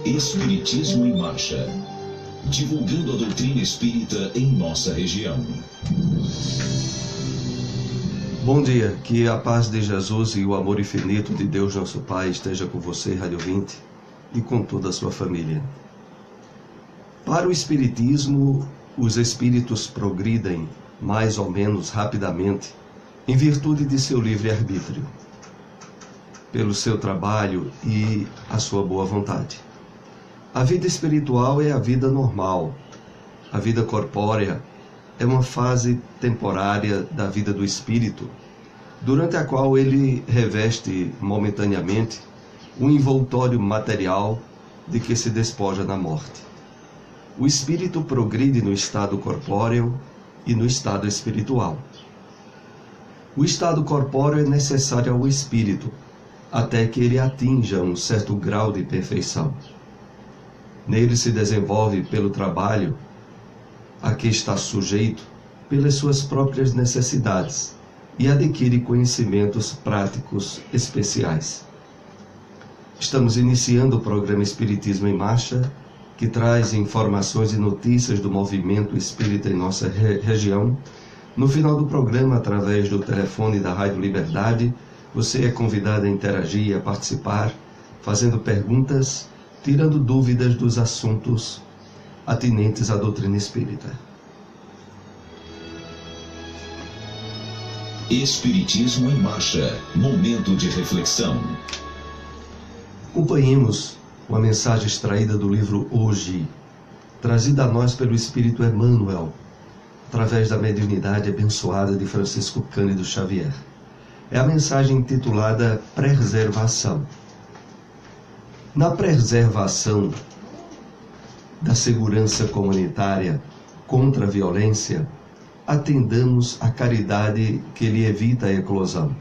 Espiritismo em Marcha. Divulgando a doutrina espírita em nossa região. Bom dia, que a paz de Jesus e o amor infinito de Deus nosso Pai esteja com você, Rádio 20, e com toda a sua família. Para o Espiritismo, os espíritos progridem mais ou menos rapidamente em virtude de seu livre-arbítrio, pelo seu trabalho e a sua boa vontade. A vida espiritual é a vida normal. A vida corpórea é uma fase temporária da vida do espírito, durante a qual ele reveste momentaneamente um envoltório material de que se despoja na morte. O espírito progride no estado corpóreo e no estado espiritual. O estado corpóreo é necessário ao espírito, até que ele atinja um certo grau de perfeição. Nele se desenvolve pelo trabalho a que está sujeito pelas suas próprias necessidades e adquire conhecimentos práticos especiais. Estamos iniciando o programa Espiritismo em Marcha, que traz informações e notícias do movimento espírita em nossa região. No final do programa, através do telefone da Rádio Liberdade, você é convidado a interagir e a participar, fazendo perguntas, tirando dúvidas dos assuntos atinentes à doutrina espírita. Espiritismo em Marcha. Momento de reflexão. Acompanhemos uma mensagem extraída do livro Hoje, trazida a nós pelo Espírito Emmanuel, através da mediunidade abençoada de Francisco Cândido Xavier. É a mensagem intitulada Preservação. Na preservação da segurança comunitária contra a violência, atendamos à caridade que lhe evita a eclosão.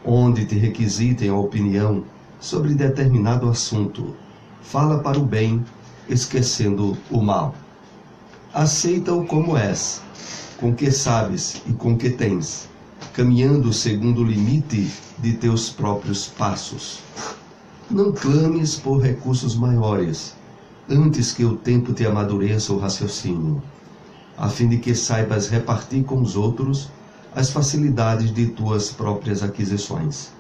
Onde te requisitem a opinião sobre determinado assunto, fala para o bem, esquecendo o mal. Aceita-o como és, com que sabes e com que tens, caminhando segundo o limite de teus próprios passos. Não clames por recursos maiores, antes que o tempo te amadureça o raciocínio, a fim de que saibas repartir com os outros as facilidades de tuas próprias aquisições.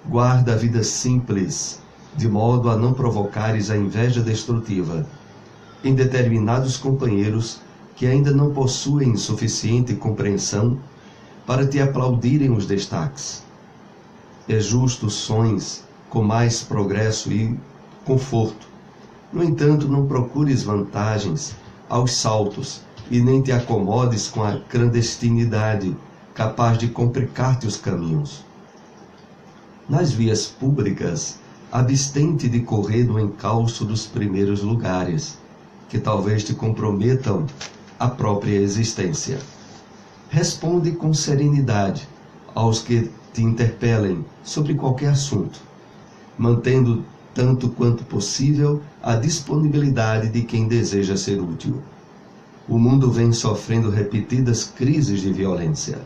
Guarda a vida simples, de modo a não provocares a inveja destrutiva em determinados companheiros que ainda não possuem suficiente compreensão para te aplaudirem os destaques. É justo sonhes com mais progresso e conforto. No entanto, não procures vantagens aos saltos e nem te acomodes com a clandestinidade capaz de complicar-te os caminhos. Nas vias públicas, abstente de correr no encalço dos primeiros lugares, que talvez te comprometam a própria existência. Responde com serenidade aos que te interpelem sobre qualquer assunto, mantendo tanto quanto possível a disponibilidade de quem deseja ser útil. O mundo vem sofrendo repetidas crises de violência.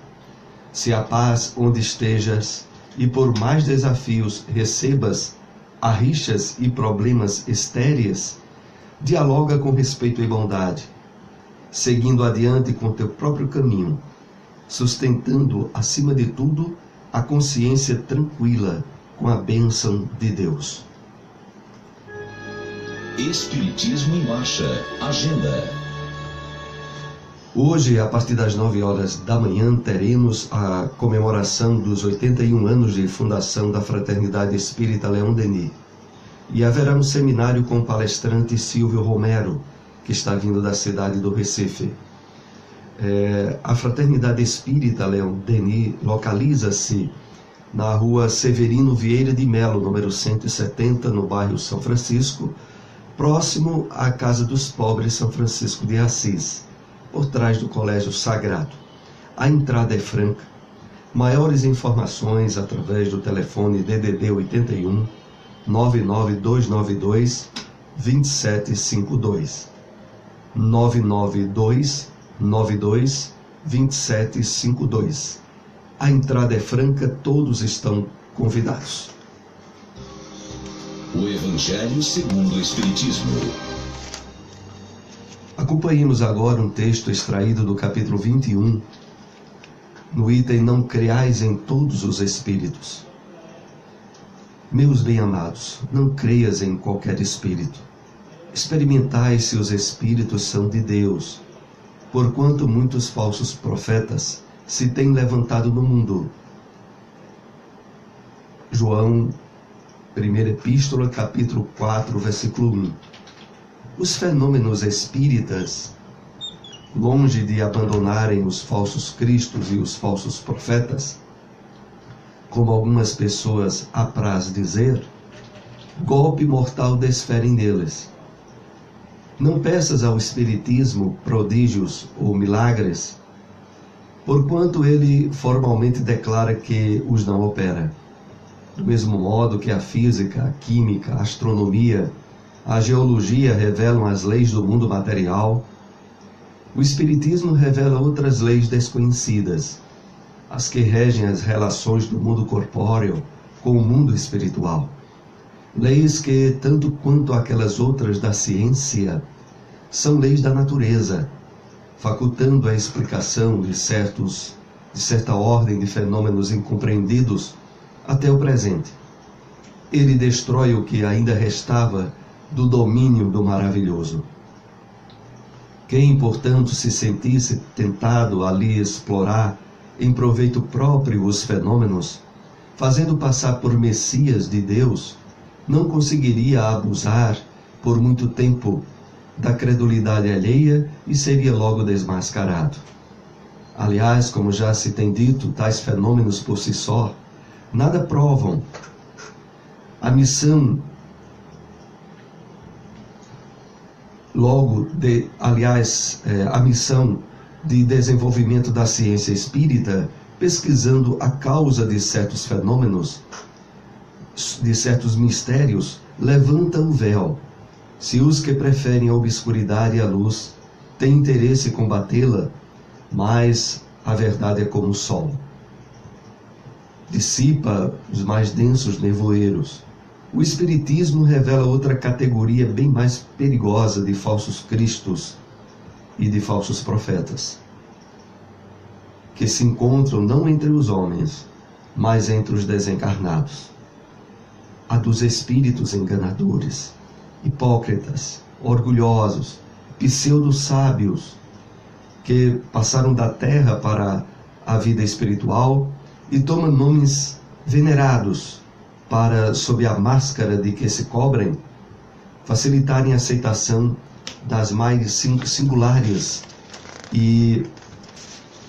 Se a paz onde estejas e por mais desafios recebas a rixas e problemas estéreis, dialoga com respeito e bondade, seguindo adiante com teu próprio caminho, sustentando, acima de tudo, a consciência tranquila com a bênção de Deus. Espiritismo em Marcha. Agenda. Hoje, a partir das 9 horas da manhã, teremos a comemoração dos 81 anos de fundação da Fraternidade Espírita Leão Denis. E haverá um seminário com o palestrante Silvio Romero, que está vindo da cidade do Recife. A Fraternidade Espírita Leão Denis localiza-se na rua Severino Vieira de Melo, número 170, no bairro São Francisco, próximo à Casa dos Pobres São Francisco de Assis, por trás do Colégio Sagrado. A entrada é franca. Maiores informações através do telefone DDD 81 99292 2752. 99292 2752. A entrada é franca, todos estão convidados. do Evangelho segundo o Espiritismo. Acompanhemos agora um texto extraído do capítulo 21, no item Não creais em todos os espíritos. Meus bem-amados, não creias em qualquer espírito. Experimentai se os espíritos são de Deus, porquanto muitos falsos profetas se têm levantado no mundo. João, primeira epístola, capítulo 4, versículo 1. Os fenômenos espíritas, longe de abandonarem os falsos cristos e os falsos profetas, como algumas pessoas apraz dizer, golpe mortal desferem neles. Não peças ao Espiritismo prodígios ou milagres, porquanto ele formalmente declara que os não opera. Do mesmo modo que a física, a química, a astronomia, a geologia revelam as leis do mundo material, o Espiritismo revela outras leis desconhecidas, as que regem as relações do mundo corpóreo com o mundo espiritual. Leis que, tanto quanto aquelas outras da ciência, são leis da natureza, facultando a explicação de certa ordem de fenômenos incompreendidos até o presente. Ele destrói o que ainda restava do domínio do maravilhoso. Quem, portanto, se sentisse tentado a lhe explorar em proveito próprio os fenômenos, fazendo passar por Messias de Deus, não conseguiria abusar por muito tempo da credulidade alheia e seria logo desmascarado. Aliás, como já se tem dito, tais fenômenos por si só nada provam. A missão a missão de desenvolvimento da ciência espírita, pesquisando a causa de certos fenômenos, de certos mistérios, levanta o véu. Se os que preferem a obscuridade e a luz têm interesse em combatê-la, mas a verdade é como o sol. Dissipa os mais densos nevoeiros. O Espiritismo revela outra categoria bem mais perigosa de falsos cristos e de falsos profetas, que se encontram não entre os homens, mas entre os desencarnados. A dos espíritos enganadores, hipócritas, orgulhosos, pseudo-sábios, que passaram da terra para a vida espiritual e tomam nomes venerados para, sob a máscara de que se cobrem, facilitarem a aceitação das mais singulares e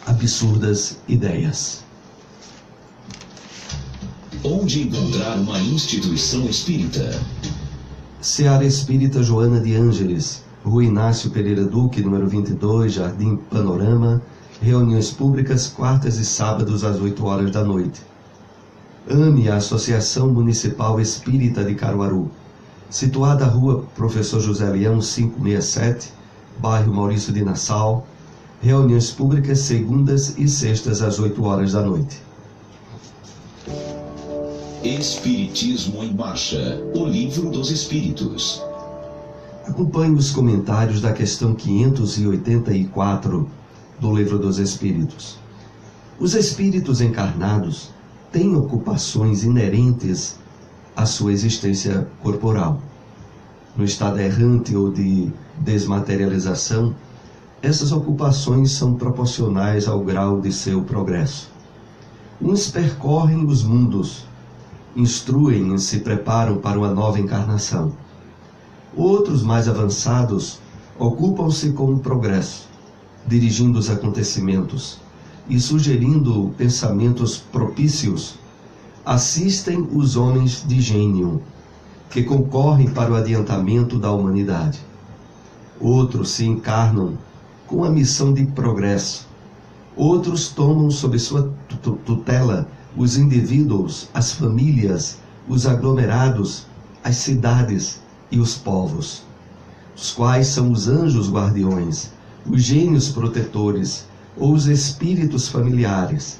absurdas ideias. Onde encontrar uma instituição espírita? Seara Espírita Joana de Ângeles, Rua Inácio Pereira Duque, número 22, Jardim Panorama, reuniões públicas, quartas e sábados às 8 horas da noite. AME, a Associação Municipal Espírita de Caruaru, situada à Rua Professor José Leão, 567, bairro Maurício de Nassau, reuniões públicas segundas e sextas às 8 horas da noite. Espiritismo em Marcha, o Livro dos Espíritos. Acompanhe os comentários da questão 584 do Livro dos Espíritos. Os espíritos encarnados têm ocupações inerentes à sua existência corporal. No estado errante ou de desmaterialização, essas ocupações são proporcionais ao grau de seu progresso. Uns percorrem os mundos, instruem e se preparam para uma nova encarnação. Outros, mais avançados, ocupam-se com o progresso, dirigindo os acontecimentos e sugerindo pensamentos propícios, assistem os homens de gênio, que concorrem para o adiantamento da humanidade. Outros se encarnam com a missão de progresso. Outros tomam sob sua tutela os indivíduos, as famílias, os aglomerados, as cidades e os povos, os quais são os anjos guardiões, os gênios protetores ou os espíritos familiares.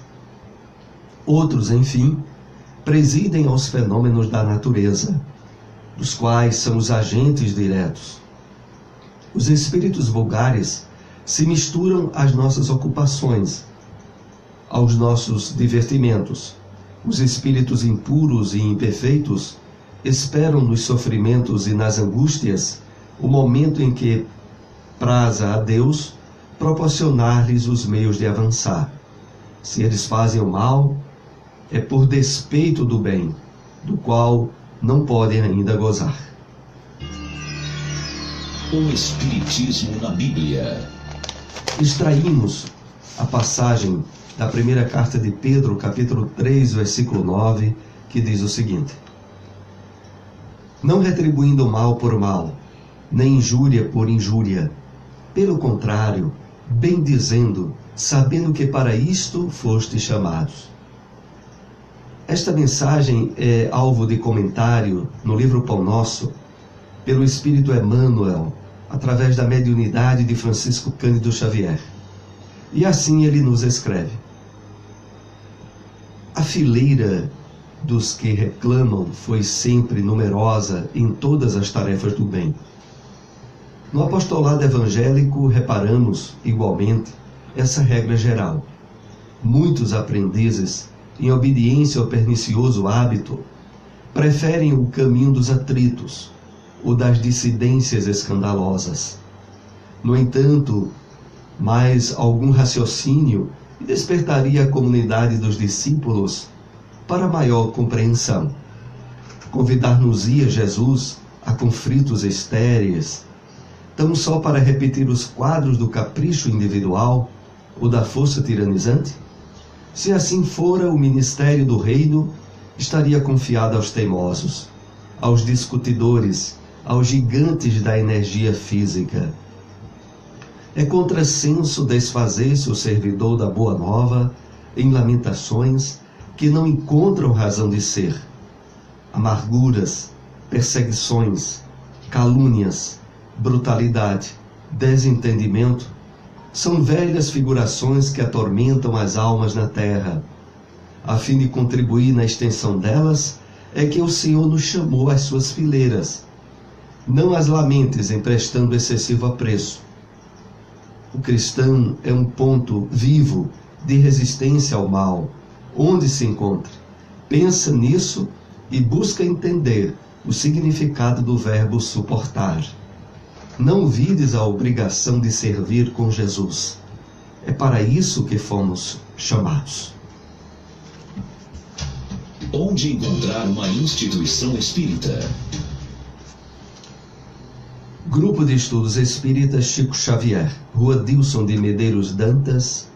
Outros, enfim, presidem aos fenômenos da natureza, dos quais são os agentes diretos. Os espíritos vulgares se misturam às nossas ocupações, aos nossos divertimentos. Os espíritos impuros e imperfeitos esperam nos sofrimentos e nas angústias o momento em que praza a Deus proporcionar-lhes os meios de avançar. Se eles fazem o mal, é por despeito do bem, do qual não podem ainda gozar. O Espiritismo na Bíblia. Extraímos a passagem da primeira carta de Pedro, capítulo 3, versículo 9, que diz o seguinte: não retribuindo o mal por mal, nem injúria por injúria. Pelo contrário, bendizendo, sabendo que para isto fostes chamados. Esta mensagem é alvo de comentário no livro Pão Nosso, pelo Espírito Emmanuel, através da mediunidade de Francisco Cândido Xavier. E assim ele nos escreve: a fileira dos que reclamam foi sempre numerosa em todas as tarefas do bem. No apostolado evangélico reparamos, igualmente, essa regra geral. Muitos aprendizes, em obediência ao pernicioso hábito, preferem o caminho dos atritos, ou das dissidências escandalosas. No entanto, mais algum raciocínio despertaria a comunidade dos discípulos para maior compreensão. Convidar-nos-ia Jesus a conflitos estéreis, tão só para repetir os quadros do capricho individual ou da força tiranizante? Se assim fora, o ministério do reino estaria confiado aos teimosos, aos discutidores, aos gigantes da energia física. É contrassenso desfazer-se o servidor da Boa Nova em lamentações que não encontram razão de ser. Amarguras, perseguições, calúnias, brutalidade, desentendimento são velhas figurações que atormentam as almas na terra. A fim de contribuir na extensão delas, é que o Senhor nos chamou às suas fileiras. Não as lamentes emprestando excessivo apreço. O cristão é um ponto vivo de resistência ao mal, onde se encontre. Pensa nisso e busca entender o significado do verbo suportar. Não vides a obrigação de servir com Jesus. É para isso que fomos chamados. Onde encontrar uma instituição espírita? Grupo de Estudos Espíritas Chico Xavier, Rua Dilson de Medeiros Dantas,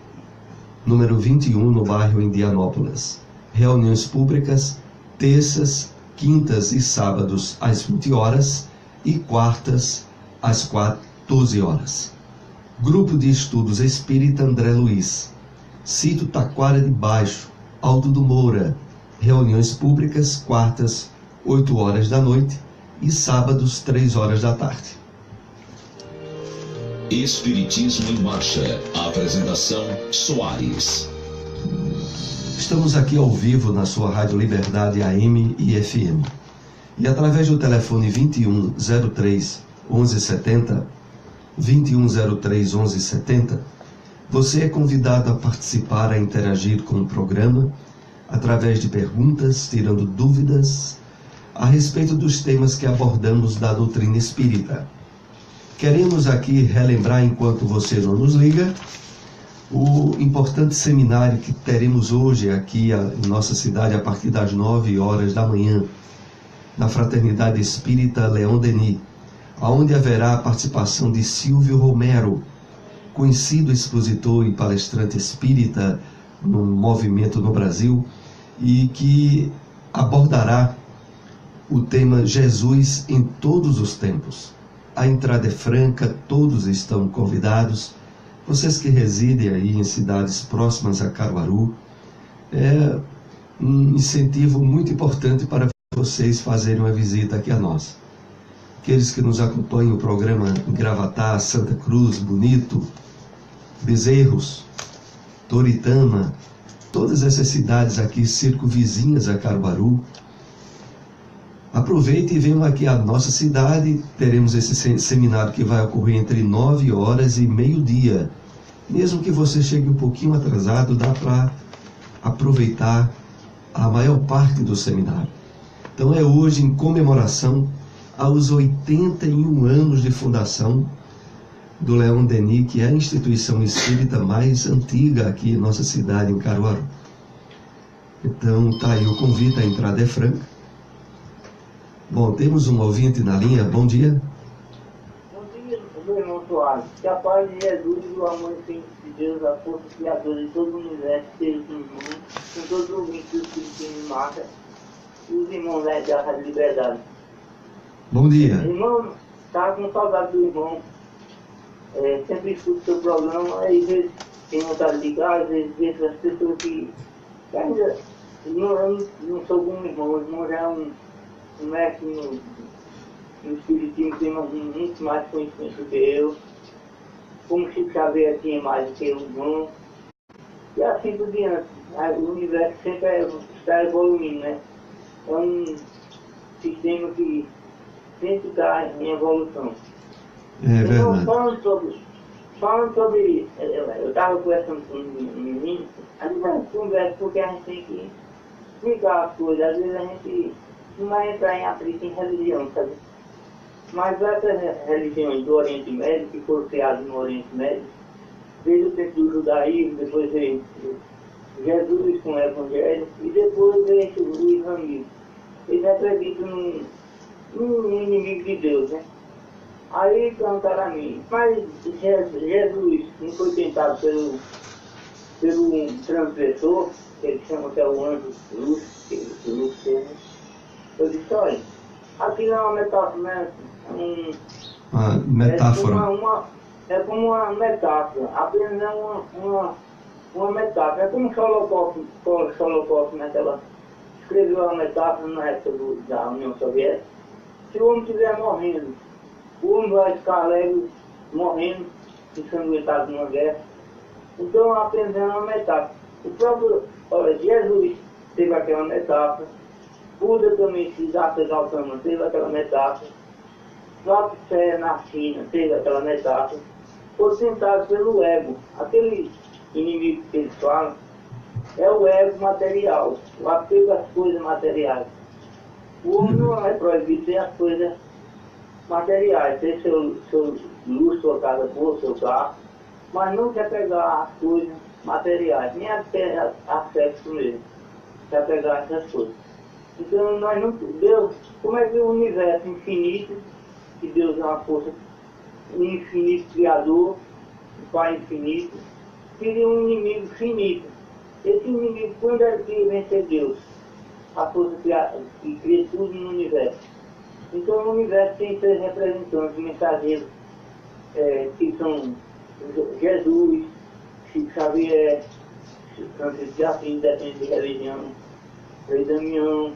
número 21, no bairro Indianópolis. Reuniões públicas, terças, quintas e sábados às 20 horas e quartas às 14 horas. Grupo de Estudos Espírita André Luiz, Sítio Taquara de Baixo, Alto do Moura. Reuniões públicas, quartas, 8 horas da noite e sábados, 3 horas da tarde. Espiritismo em Marcha. A apresentação: Soares. Estamos aqui ao vivo na sua Rádio Liberdade AM e FM. E através do telefone 2103 1170, 2103 1170, você é convidado a participar, a interagir com o programa, através de perguntas, tirando dúvidas a respeito dos temas que abordamos da doutrina espírita. Queremos aqui relembrar, enquanto você não nos liga, o importante seminário que teremos hoje aqui em nossa cidade a partir das 9 horas da manhã, na Fraternidade Espírita Leão Denis, onde haverá a participação de Silvio Romero, conhecido expositor e palestrante espírita no movimento no Brasil, e que abordará o tema Jesus em todos os tempos. A entrada é franca, todos estão convidados. Vocês que residem aí em cidades próximas a Caruaru, é um incentivo muito importante para vocês fazerem uma visita aqui a nós. Aqueles que nos acompanham o programa em Gravatá, Santa Cruz, Bonito, Bezerros, Toritama, todas essas cidades aqui circunvizinhas a Caruaru, Aproveite e venham aqui à nossa cidade. Teremos esse seminário que vai ocorrer entre 9 horas e meio-dia. Mesmo que você chegue um pouquinho atrasado, dá para aproveitar a maior parte do seminário. Então é hoje em comemoração aos 81 anos de fundação do Leon Denis, que é a instituição espírita mais antiga aqui em nossa cidade, em Caruaru. Então está aí o convite, a entrada é franca. Bom, temos um ouvinte na linha. Bom dia. Bom dia, meu irmão Soares. Que a paz de Jesus e o amor infinito de Deus, a força criadora de todo o universo, esteja com os irmãos, com todos os ouvintes do Espírito de Mata e os irmãos da Rádio Liberdade. Bom dia. Irmão, estava com saudade do irmão. Sempre escuto o seu programa, às vezes tem vontade de ligar, às vezes vejo as pessoas que ainda não sou como irmão. O irmão já é um mestre no Espiritismo, tem muito mais conhecimento do que eu. Como Chico Xavier tinha mais do que o irmão. E assim por diante. O universo sempre está evoluindo, né? É um sistema que sempre está em evolução. É verdade. Falando sobre eu estava conversando com um menino, a gente vai conversa porque a gente tem que explicar as coisas. Às vezes a gente não vai entrar em atrito em religião, sabe? Mas essas religiões do Oriente Médio, que foram criadas no Oriente Médio, desde o tempo do judaísmo, depois veio Jesus com o Evangelho, e depois veio o islamismo. Eles acreditam num inimigo de Deus, né? Aí perguntaram a mim, mas Jesus não foi tentado pelo transgressor, que eles chamam até o anjo Lúcifer, né? Eu disse, olha, aquilo é uma metáfora, né? Uma metáfora. É como uma metáfora, apenas é uma metáfora. É como Solokov naquela escreveu a metáfora na época da União Soviética. Se o homem estiver morrendo, o homem vai ficar alegre morrendo, ensanguentado numa guerra. Então apenas é uma metáfora. O próprio Jesus teve aquela metáfora. Buda também, Siddhartha Gautama, teve aquela metáfora. Lao Tse na China teve aquela metáfora. Foi tentado pelo ego. Aquele inimigo que eles falam é o ego material, o apego às coisas materiais. O homem não é proibido ter as coisas materiais, ter seu luxo, sua casa boa, seu carro, mas não quer pegar as coisas materiais, nem até sexo mesmo, quer pegar essas coisas. Então nós não, Deus, como é que o universo infinito, que Deus é uma força, um infinito criador, um Pai infinito, cria um inimigo finito. Esse inimigo, quando é que vencer Deus? A força que cria tudo no universo. Então o universo tem três representantes, mensageiros, que são Jesus, Chico Xavier, Francisco de Assis, depende de religião, Frei Damião,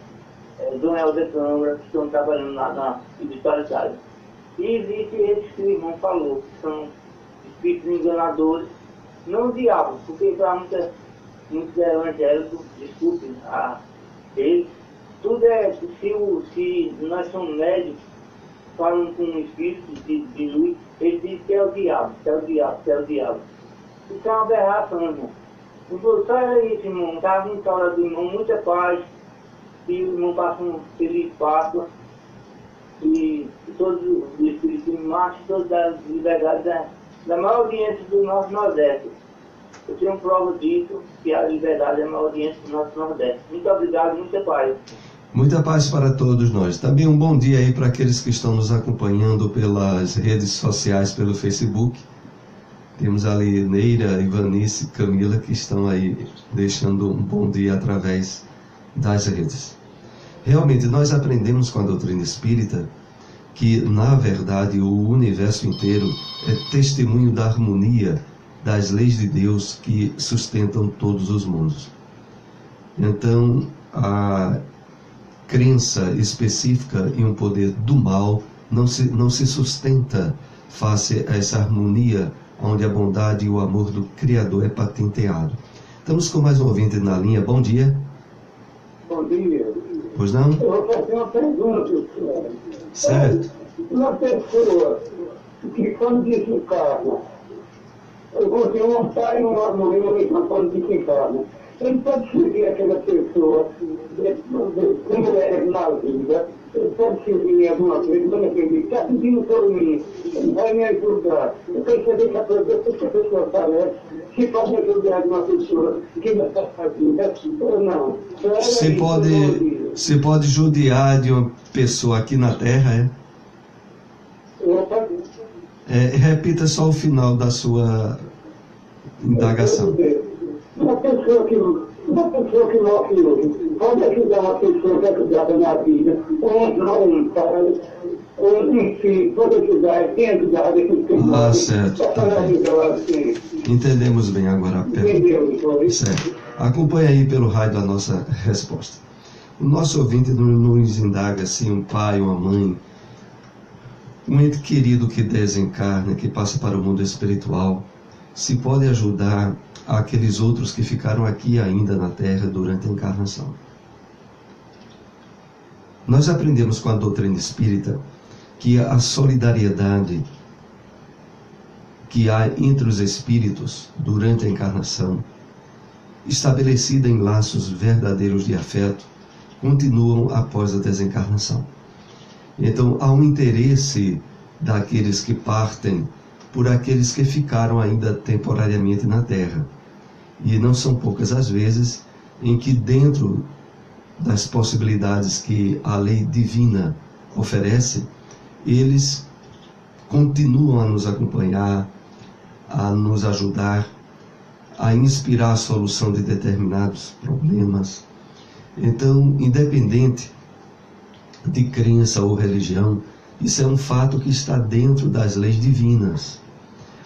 Dom Helder Câmara, que estão trabalhando lá na espiritualidade. E existe esses que o irmão falou, que são espíritos enganadores, não diabos, porque para muitos evangélicos, desculpem a eles, tudo é, se nós somos médicos, falando com um espírito de luz, ele diz que é o diabo, que é o diabo, que é o diabo. Isso é uma aberração, irmão. Então, sai isso, irmão, estava com a do irmão, muita paz, e o irmão passa um feliz Páscoa, e todos os espíritos de marcha, todas as liberdades da maior audiência do nosso Nordeste. Eu tenho prova disso, que a liberdade é a maior audiência do nosso Nordeste. Muito obrigado, muita paz. Muita paz para todos nós. Também um bom dia aí para aqueles que estão nos acompanhando pelas redes sociais, pelo Facebook. Temos ali Neira, Ivanice, Camila, que estão aí deixando um bom dia através das redes. Realmente, nós aprendemos com a doutrina espírita que, na verdade, o universo inteiro é testemunho da harmonia das leis de Deus que sustentam todos os mundos. Então, a crença específica em um poder do mal não se sustenta face a essa harmonia onde a bondade e o amor do Criador é patenteado. Estamos com mais um ouvinte na linha. Bom dia. Bom dia. Pois não? Eu vou fazer uma pergunta, senhor. Certo. Uma pessoa que quando desencarna, eu vou ter um pai e uma mãe quando desencarna, ele pode seguir aquela pessoa, como é na vida, ele pode seguir alguma coisa, quando ele está pedindo por mim, ele vai me ajudar. Eu quero saber se a pessoa parece, se pode ajudar uma pessoa que não está fazendo ou não. Você pode judiar de uma pessoa aqui na Terra, Opa. Repita só o final da sua indagação. Uma pessoa que morre hoje pode ajudar uma pessoa que é ajudada na vida, enfim, pode ajudar, tem ajudado esse pessoal. Certo. Entendemos bem agora a pergunta. Certo. Acompanhe aí pelo rádio a nossa resposta. O nosso ouvinte nos indaga se um pai, uma mãe, um ente querido que desencarna, que passa para o mundo espiritual, se pode ajudar aqueles outros que ficaram aqui ainda na Terra durante a encarnação. Nós aprendemos com a doutrina espírita que a solidariedade que há entre os espíritos durante a encarnação, estabelecida em laços verdadeiros de afeto, continuam após a desencarnação. Então, há um interesse daqueles que partem por aqueles que ficaram ainda temporariamente na Terra. E não são poucas as vezes em que, dentro das possibilidades que a lei divina oferece, eles continuam a nos acompanhar, a nos ajudar, a inspirar a solução de determinados problemas. Então, independente de crença ou religião, isso é um fato que está dentro das leis divinas,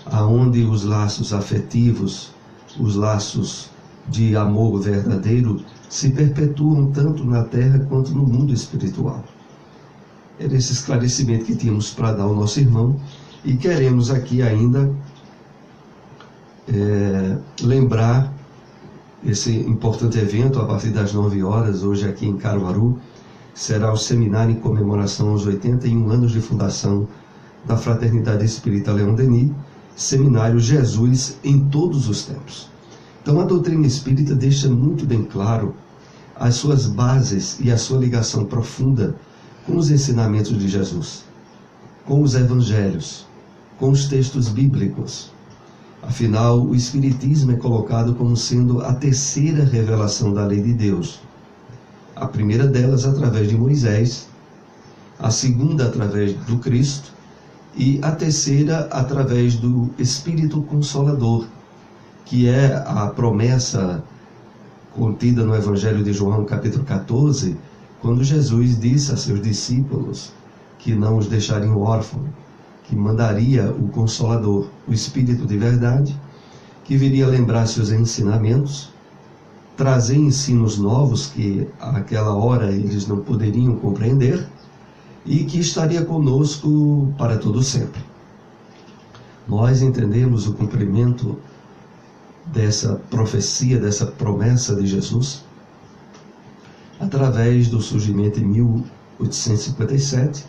aonde os laços afetivos, os laços de amor verdadeiro se perpetuam tanto na Terra quanto no mundo espiritual. Era esse esclarecimento que tínhamos para dar ao nosso irmão, e queremos aqui ainda lembrar esse importante evento a partir das 9 horas, hoje aqui em Caruaru. Será o seminário em comemoração aos 81 anos de fundação da Fraternidade Espírita Leão Denis, seminário Jesus em todos os tempos. Então a doutrina espírita deixa muito bem claro as suas bases e a sua ligação profunda com os ensinamentos de Jesus, com os evangelhos, com os textos bíblicos. Afinal, o Espiritismo é colocado como sendo a terceira revelação da lei de Deus. A primeira delas através de Moisés, a segunda através do Cristo e a terceira através do Espírito Consolador, que é a promessa contida no Evangelho de João, capítulo 14, quando Jesus disse a seus discípulos que não os deixariam órfãos, que mandaria o Consolador, o Espírito de verdade, que viria lembrar seus ensinamentos, trazer ensinos novos que àquela hora eles não poderiam compreender e que estaria conosco para todo sempre. Nós entendemos o cumprimento dessa profecia, dessa promessa de Jesus, através do surgimento em 1857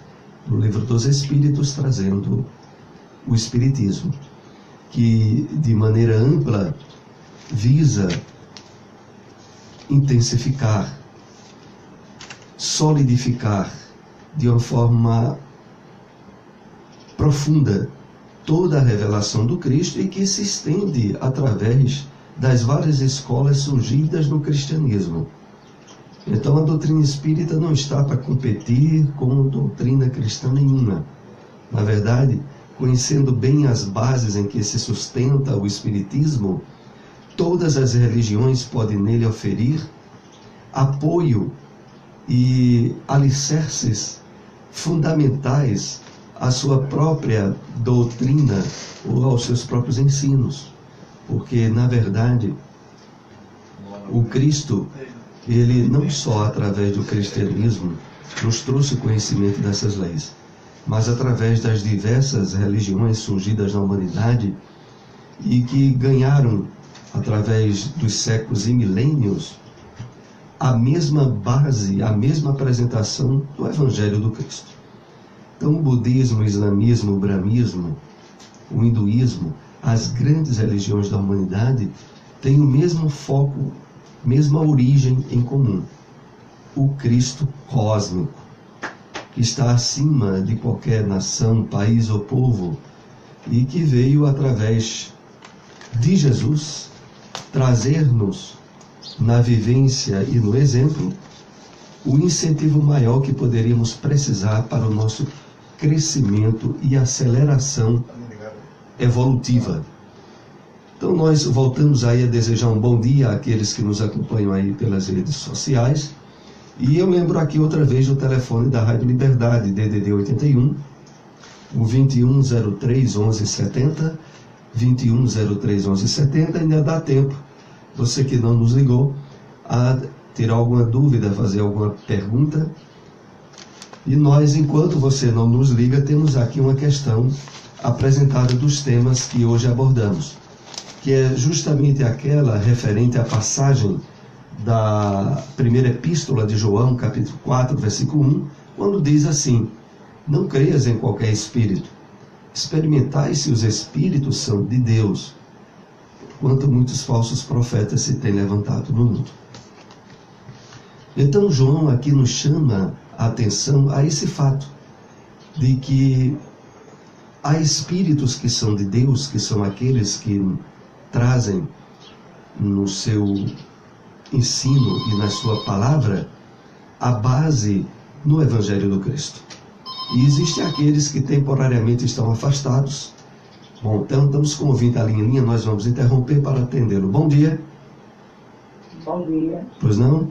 do Livro dos Espíritos, trazendo o Espiritismo, que de maneira ampla visa intensificar, solidificar de uma forma profunda toda a revelação do Cristo e que se estende através das várias escolas surgidas no cristianismo. Então a doutrina espírita não está para competir com doutrina cristã nenhuma. Na verdade, conhecendo bem as bases em que se sustenta o espiritismo, todas as religiões podem nele oferir apoio e alicerces fundamentais à sua própria doutrina ou aos seus próprios ensinos. Porque, na verdade, o Cristo, ele não só através do cristianismo nos trouxe o conhecimento dessas leis, mas através das diversas religiões surgidas na humanidade e que ganharam, através dos séculos e milênios, a mesma base, a mesma apresentação do Evangelho do Cristo. Então, o budismo, o islamismo, o brahmismo, o hinduísmo, as grandes religiões da humanidade têm o mesmo foco, mesma origem em comum: o Cristo cósmico, que está acima de qualquer nação, país ou povo, e que veio através de Jesus trazer-nos na vivência e no exemplo o incentivo maior que poderíamos precisar para o nosso crescimento e aceleração evolutiva. Então nós voltamos aí a desejar um bom dia àqueles que nos acompanham aí pelas redes sociais. E eu lembro aqui outra vez o telefone da Rádio Liberdade, DDD 81, o 2103 1170, 2103 1170, ainda dá tempo, você que não nos ligou, a ter alguma dúvida, fazer alguma pergunta. E nós, enquanto você não nos liga, temos aqui uma questão apresentada dos temas que hoje abordamos, que é justamente aquela referente à passagem da primeira epístola de João, capítulo 4, versículo 1, quando diz assim: não creias em qualquer espírito, experimentai se os espíritos são de Deus, quanto muitos falsos profetas se têm levantado no mundo. Então João aqui nos chama a atenção a esse fato, de que há espíritos que são de Deus, que são aqueles que trazem no seu ensino e na sua palavra a base no Evangelho do Cristo. E existem aqueles que temporariamente estão afastados. Bom, então estamos com o ouvinte ali em linha, nós vamos interromper para atendê-lo. Bom dia. Bom dia. Pois não?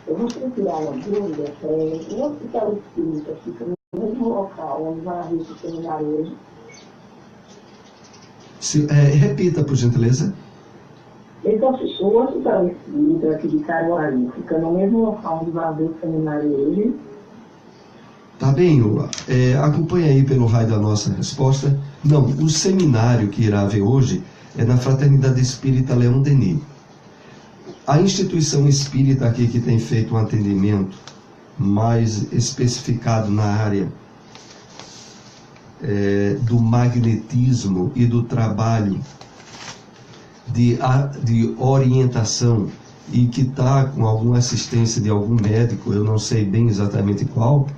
Eu gostaria de tirar uma dúvida. O hospital espírita fica no mesmo local onde vai abrir o seminário hoje? Repita, por gentileza. Então, o hospital espírita aqui de Caruaru fica no mesmo local onde vai abrir o seminário hoje? Tá bem, acompanha aí pelo raio da nossa resposta. Não, o seminário que irá haver hoje é na Fraternidade Espírita Leão Denis. A instituição espírita aqui que tem feito um atendimento mais especificado na área do magnetismo e do trabalho de orientação, e que está com alguma assistência de algum médico, eu não sei bem exatamente qual,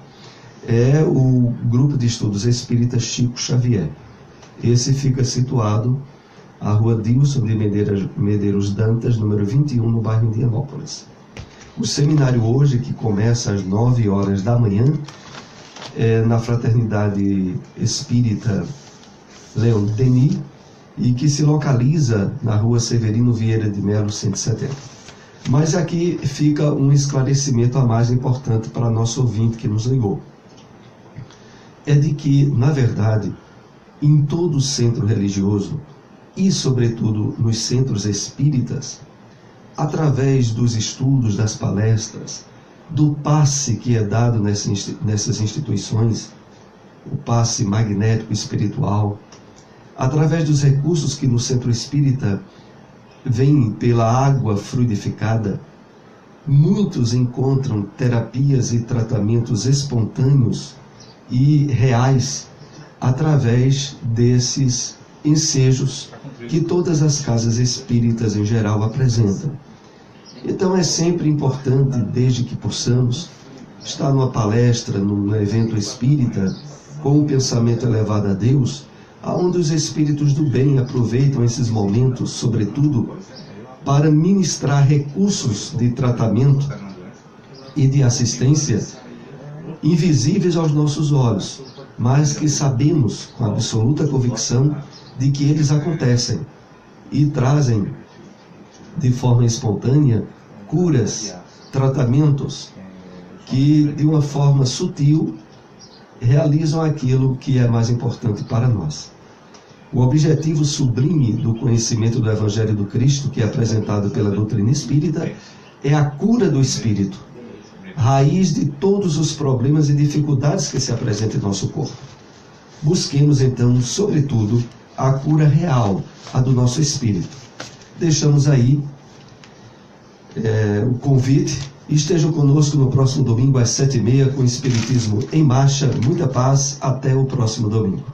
é o Grupo de Estudos Espíritas Chico Xavier. Esse fica situado à Rua Dilson de Medeiros Dantas, número 21, no bairro Indianópolis. O seminário hoje, que começa às 9 horas da manhã, é na Fraternidade Espírita Leão Denis, e que se localiza na Rua Severino Vieira de Melo, 170. Mas aqui fica um esclarecimento a mais importante para nosso ouvinte que nos ligou. É de que, na verdade, em todo centro religioso, e sobretudo nos centros espíritas, através dos estudos, das palestras, do passe que é dado nessas instituições, o passe magnético espiritual, através dos recursos que no centro espírita vêm pela água fluidificada, muitos encontram terapias e tratamentos espontâneos e reais através desses ensejos que todas as casas espíritas em geral apresentam. Então é sempre importante, desde que possamos, estar numa palestra, num evento espírita, com um pensamento elevado a Deus, onde os espíritos do bem aproveitam esses momentos, sobretudo, para ministrar recursos de tratamento e de assistência invisíveis aos nossos olhos, mas que sabemos com absoluta convicção de que eles acontecem e trazem de forma espontânea curas, tratamentos que de uma forma sutil realizam aquilo que é mais importante para nós. O objetivo sublime do conhecimento do Evangelho do Cristo, que é apresentado pela doutrina espírita, é a cura do espírito, raiz de todos os problemas e dificuldades que se apresentam em nosso corpo. Busquemos então, sobretudo, a cura real, a do nosso espírito. Deixamos aí o convite e estejam conosco no próximo domingo às 7h30 com o Espiritismo em Marcha. Muita paz, até o próximo domingo.